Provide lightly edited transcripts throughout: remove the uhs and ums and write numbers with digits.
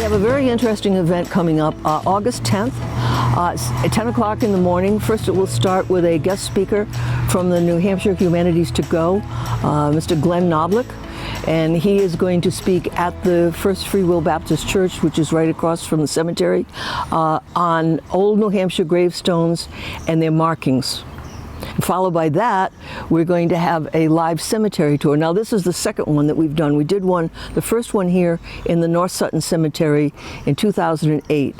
have a very interesting event coming up August 10th at 10 o'clock in the morning. First, it will start with a guest speaker from the New Hampshire Humanities to Go, Mr. Glenn Noblick. And he is going to speak at the First Free Will Baptist Church, which is right across from the cemetery, on old New Hampshire gravestones and their markings. Followed by that, we're going to have a live cemetery tour. Now, this is the second one that we've done. We did the first one here in the North Sutton Cemetery in 2008.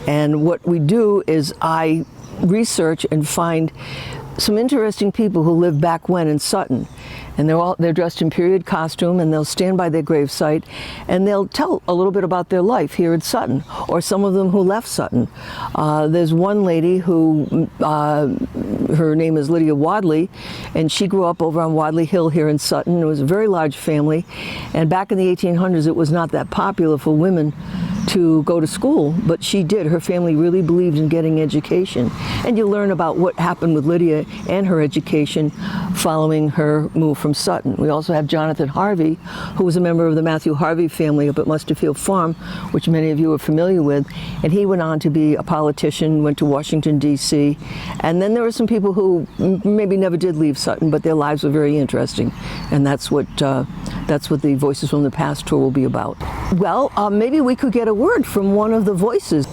And what we do is I research and find some interesting people who lived back when in Sutton. And they're dressed in period costume, and they'll stand by their gravesite and they'll tell a little bit about their life here in Sutton, or some of them who left Sutton. There's one lady who, her name is Lydia Wadley, and she grew up over on Wadley Hill here in Sutton. It was a very large family, and back in the 1800s it was not that popular for women to go to school, but she did. Her family really believed in getting education. And you learn about what happened with Lydia and her education following her move from Sutton. We also have Jonathan Harvey, who was a member of the Matthew Harvey family up at Musterfield Farm, which many of you are familiar with. And he went on to be a politician, went to Washington, D.C. And then there were some people who maybe never did leave Sutton, but their lives were very interesting. And that's what the Voices from the Past tour will be about. Well, maybe we could get a word from one of the voices.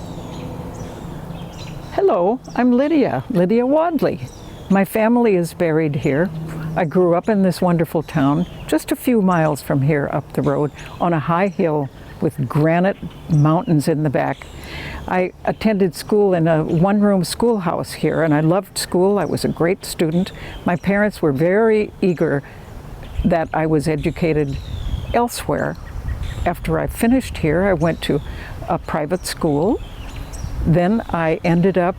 Hello, I'm Lydia Wadley. My family is buried here. I grew up in this wonderful town, just a few miles from here up the road, on a high hill with granite mountains in the back. I attended school in a one-room schoolhouse here, and I loved school. I was a great student. My parents were very eager that I was educated elsewhere. After I finished here, I went to a private school. Then I ended up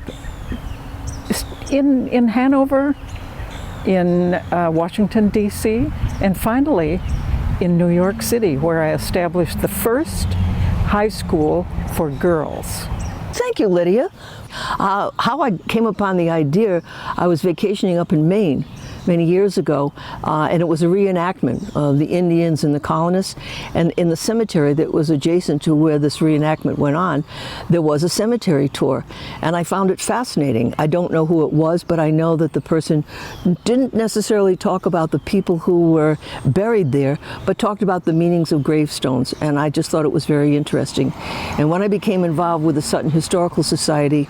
in Hanover, in Washington, D.C., and finally in New York City, where I established the first high school for girls. Thank you, Lydia. How I came upon the idea, I was vacationing up in Maine many years ago, and it was a reenactment of the Indians and the colonists. And in the cemetery that was adjacent to where this reenactment went on, there was a cemetery tour, and I found it fascinating. I don't know who it was, but I know that the person didn't necessarily talk about the people who were buried there, but talked about the meanings of gravestones, and I just thought it was very interesting. And when I became involved with the Sutton Historical Society,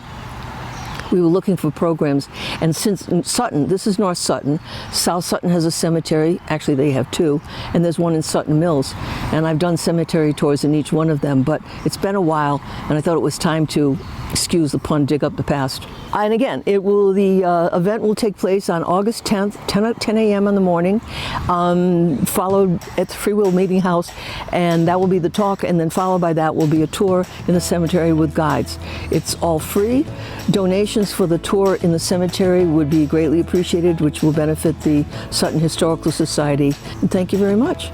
we were looking for programs, and since Sutton, this is North Sutton, South Sutton has a cemetery, actually they have two, and there's one in Sutton Mills, and I've done cemetery tours in each one of them, but it's been a while, and I thought it was time to, excuse the pun, dig up the past. And again, the event will take place on August 10th, 10 a.m. in the morning, followed at the Free Will Meeting House, and that will be the talk, and then followed by that will be a tour in the cemetery with guides. It's all free. Donations for the tour in the cemetery would be greatly appreciated, which will benefit the Sutton Historical Society. And thank you very much.